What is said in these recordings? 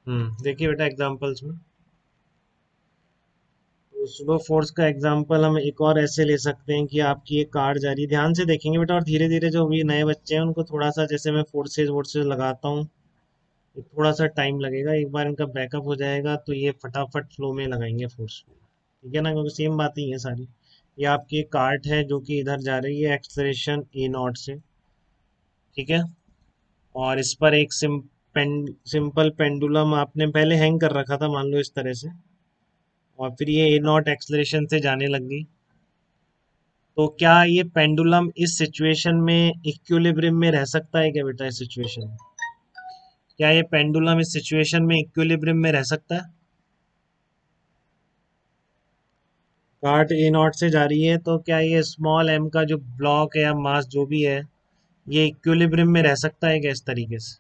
देखिए बेटा एग्जांपल्स में, तो सुडो फोर्स का एग्जांपल हम एक और ऐसे ले सकते हैं कि आपकी एक कार जा रही है, ध्यान से देखेंगे बेटा, और धीरे धीरे जो भी नए बच्चे हैं उनको थोड़ा सा, जैसे मैं फोर्सेज वोर्सेज लगाता हूँ, थोड़ा सा टाइम लगेगा, एक बार इनका बैकअप हो जाएगा तो ये फटाफट फ्लो में लगाएंगे फोर्स। ठीक है ना, क्योंकि सेम बात ही है सारी। ये आपकी एक कार्ट है जो कि इधर जा रही है एक्सलेरेशन ए नॉट से। ठीक है, और इस पर एक सिंपल पेंडुलम आपने पहले हैंग कर रखा था, मान लो इस तरह से, और फिर ये ए नॉट एक्सलेरेशन से जाने लग गई। तो क्या ये पेंडुलम इस सिचुएशन में इक्विलिब्रियम में रह सकता है क्या बेटा? इस सिचुएशन में क्या ये पेंडुलम इस सिचुएशन में इक्विलिब्रियम में रह सकता है? कार्ट ए नॉट से जा रही है, तो क्या ये स्मॉल एम का जो ब्लॉक है या मास जो भी है, ये इक्विलिब्रियम में रह सकता है क्या इस तरीके से?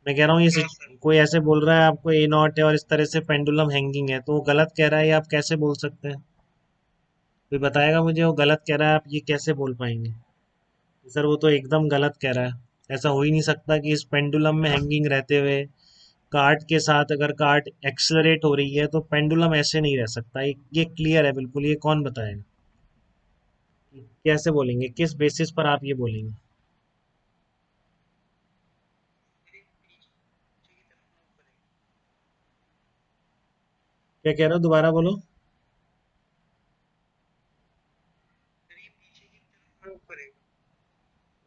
मैं कह रहा हूँ कोई ऐसे बोल रहा है आपको ए नॉट है और इस तरह से पेंडुलम हैंगिंग है, तो वो गलत कह रहा है, ये आप कैसे बोल सकते हैं? कोई बताएगा मुझे, वो गलत कह रहा है, आप ये कैसे बोल पाएंगे? सर वो तो एकदम गलत कह रहा है, ऐसा हो ही नहीं सकता कि इस पेंडुलम में हैंगिंग रहते हुए कार्ट के साथ अगर कार्ट एक्सलरेट हो रही है तो पेंडुलम ऐसे नहीं रह सकता। ये क्लियर है बिल्कुल, ये कौन बताएगा? कैसे बोलेंगे, किस बेसिस पर आप ये बोलेंगे? क्या कह रहे हो, दोबारा बोलो।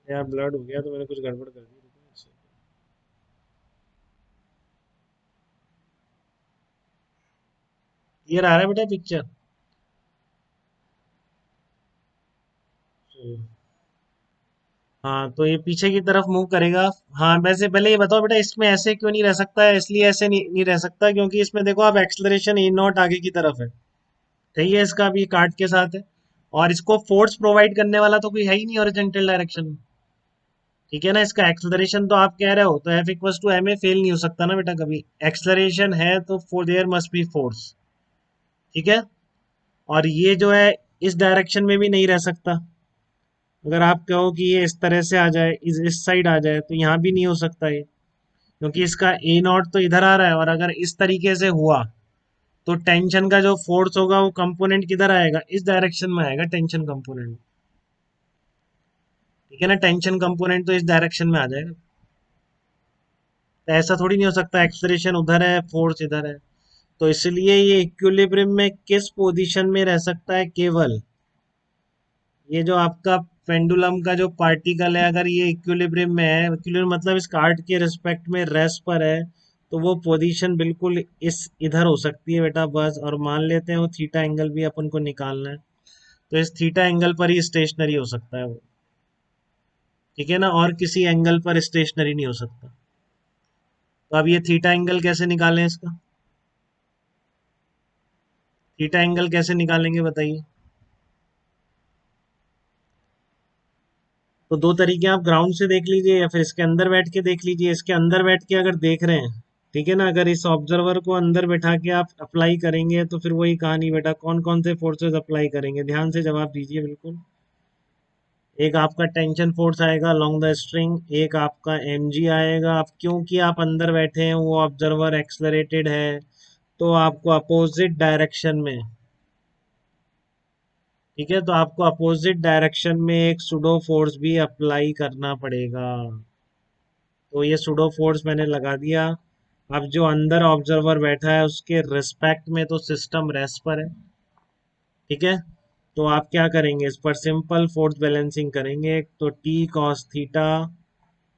यार ब्लड हो गया तो मैंने कुछ गड़बड़ कर दी। क्लियर आ रहा है बेटा पिक्चर? हाँ, तो ये पीछे की तरफ मूव करेगा। हाँ, वैसे पहले ये बताओ बेटा, इसमें ऐसे क्यों नहीं रह सकता है? इसलिए ऐसे नहीं रह सकता क्योंकि इसमें देखो आप, एक्सलरेशन ए नॉट आगे की तरफ है, सही है, इसका भी कार्ट के साथ है, और इसको फोर्स प्रोवाइड करने वाला तो कोई है ही नहीं हॉरिजॉन्टल डायरेक्शन में। ठीक है ना, इसका एक्सलरेशन तो आप कह रहे हो, तो F equals to M A fail नहीं हो सकता ना बेटा कभी। एक्सलरेशन है तो for there must be force. ठीक है, और ये जो है इस डायरेक्शन में भी नहीं रह सकता। अगर आप कहो कि ये इस तरह से आ जाए, इस साइड आ जाए, तो यहाँ भी नहीं हो सकता ये, क्योंकि इसका ए नॉट तो इधर आ रहा है, और अगर इस तरीके से हुआ तो टेंशन का जो फोर्स होगा वो कंपोनेंट किधर आएगा? इस डायरेक्शन में आएगा टेंशन कंपोनेंट। ठीक है ना, टेंशन कंपोनेंट तो इस डायरेक्शन में आ जाएगा। तो ऐसा थोड़ी नहीं हो सकता, एक्सलेरेशन उधर है, फोर्स इधर है। तो इसलिए ये इक्विलिब्रियम में किस पोजीशन में रह सकता है? केवल ये जो आपका पेंडुलम का जो पार्टिकल है, अगर ये इक्विलिब्रियम में है, इक्विलिब्रियम मतलब इस कार्ड के रिस्पेक्ट में रेस्ट पर है, तो वो पोजीशन बिल्कुल इस इधर हो सकती है बेटा, बस। और मान लेते हैं वो थीटा एंगल भी अपन को निकालना है, तो इस थीटा एंगल पर ही स्टेशनरी हो सकता है वो। ठीक है ना, और किसी एंगल पर स्टेशनरी नहीं हो सकता। तो अब ये थीटा एंगल कैसे निकालें इसका? थीटा एंगल कैसे निकालेंगे बताइए? तो दो तरीके, आप ग्राउंड से देख लीजिए या फिर इसके अंदर बैठ के देख लीजिए। इसके अंदर बैठ के अगर देख रहे हैं, ठीक है ना, अगर इस ऑब्जर्वर को अंदर बैठा के आप अप्लाई करेंगे तो फिर वही कहानी बेटा, कौन कौन से फोर्सेस अप्लाई करेंगे? ध्यान से जवाब दीजिए बिल्कुल। एक आपका टेंशन फोर्स आएगा अलोंग द स्ट्रिंग, एक आपका mg आएगा। आप क्योंकि आप अंदर बैठे हैं, वो ऑब्जर्वर एक्सलरेटेड है, तो आपको अपोजिट डायरेक्शन में, ठीक है, तो आपको अपोजिट डायरेक्शन में एक सुडो फोर्स भी अप्लाई करना पड़ेगा। तो ये सुडो फोर्स मैंने लगा दिया। अब जो अंदर ऑब्जर्वर बैठा है उसके रिस्पेक्ट में तो सिस्टम रेस्ट पर है। ठीक है, तो आप क्या करेंगे, इस पर सिंपल फोर्स बैलेंसिंग करेंगे। तो टी कॉस थीटा,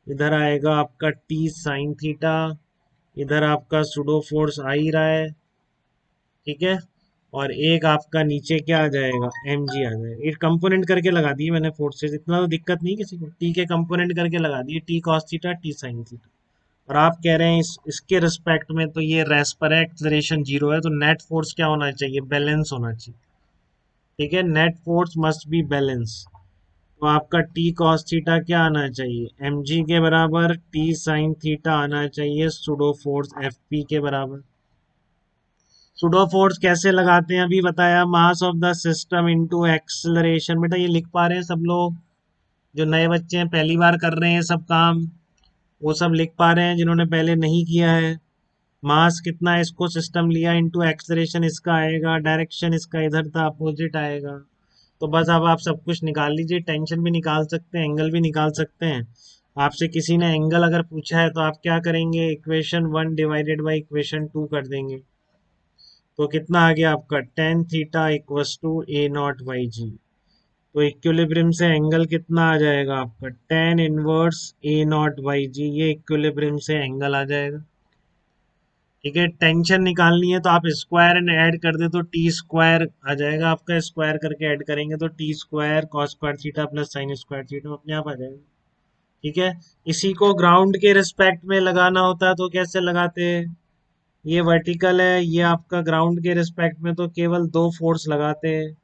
इधर आएगा आपका टी साइन थीटा, इधर आपका सुडो फोर्स आ ही रहा है। ठीक है, और एक आपका नीचे क्या आ जाएगा, एम जी आ जाएगा। ये कंपोनेंट करके लगा दिए मैंने फोर्सेस, इतना तो दिक्कत नहीं किसी को, टी के कंपोनेंट करके लगा दिए, T cos theta T sine theta. और आप कह रहे हैं इसके रिस्पेक्ट में तो ये रेस्ट पर है, एक्सलरेशन जीरो है, तो नेट फोर्स क्या होना चाहिए? बैलेंस होना चाहिए। ठीक है, net force must be balance. तो आपका टी कॉस थीटा क्या आना चाहिए? एम जी के बराबर टी साइन थीटा आना चाहिए, सुडो फोर्स एफ पी के बराबर। सुडो फोर्स कैसे लगाते हैं अभी बताया, mass of the system into acceleration. बेटा ये लिख पा रहे हैं सब लोग? जो नए बच्चे हैं पहली बार कर रहे हैं सब काम, वो सब लिख पा रहे हैं, जिन्होंने पहले नहीं किया है? मास कितना है इसको सिस्टम लिया इनटू एक्सलेरेशन इसका आएगा, डायरेक्शन इसका इधर था अपोजिट आएगा। तो बस अब आप सब कुछ निकाल लीजिए, टेंशन भी निकाल सकते हैं, एंगल भी निकाल सकते हैं। आपसे किसी ने एंगल अगर पूछा है तो आप क्या करेंगे, इक्वेशन 1 डिवाइडेड बाई इक्वेशन 2 कर देंगे। तो कितना आ गया आपका, tan theta equals to a naught by g. तो इक्विलिब्रियम से एंगल कितना आ जाएगा आपका, tan inverse a naught by g, ये इक्विलिब्रियम से एंगल आ जाएगा। ठीक है, टेंशन निकालनी है तो आप स्क्वायर एंड ऐड कर दे तो टी स्क्वायर आ जाएगा आपका, स्क्वायर करके ऐड करेंगे तो T square cos square theta plus sine square theta अपने आप आ जाएगा। ठीक है, इसी को ग्राउंड के रिस्पेक्ट में लगाना होता है तो कैसे लगाते हैं, ये वर्टिकल है, ये आपका ग्राउंड के रिस्पेक्ट में तो केवल दो फोर्स लगाते हैं।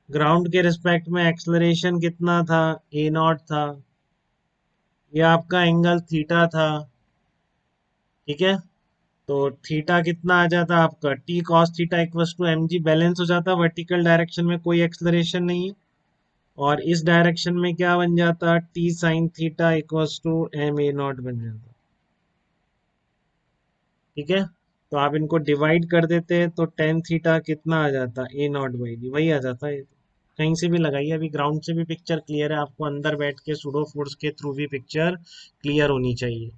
ग्राउंड के रिस्पेक्ट में एक्सलरेशन कितना था, ए नॉट था, ये आपका एंगल थीटा था। ठीक है, तो थीटा कितना आ जाता आपका, T cos theta equals to M G, balance हो जाता वर्टिकल डायरेक्शन में कोई एक्सलरेशन नहीं है। और इस डायरेक्शन में क्या बन जाता, T sine theta equals to M A not बन जाता। ठीक है, तो आप इनको डिवाइड कर देते हैं तो टेन थीटा कितना आ जाता, ए नॉट बाई डी, वही आ जाता है। कहीं से भी लगाइए, अभी ग्राउंड से भी पिक्चर क्लियर है, आपको अंदर बैठ के सूडो फोर्स के थ्रू भी पिक्चर क्लियर होनी चाहिए।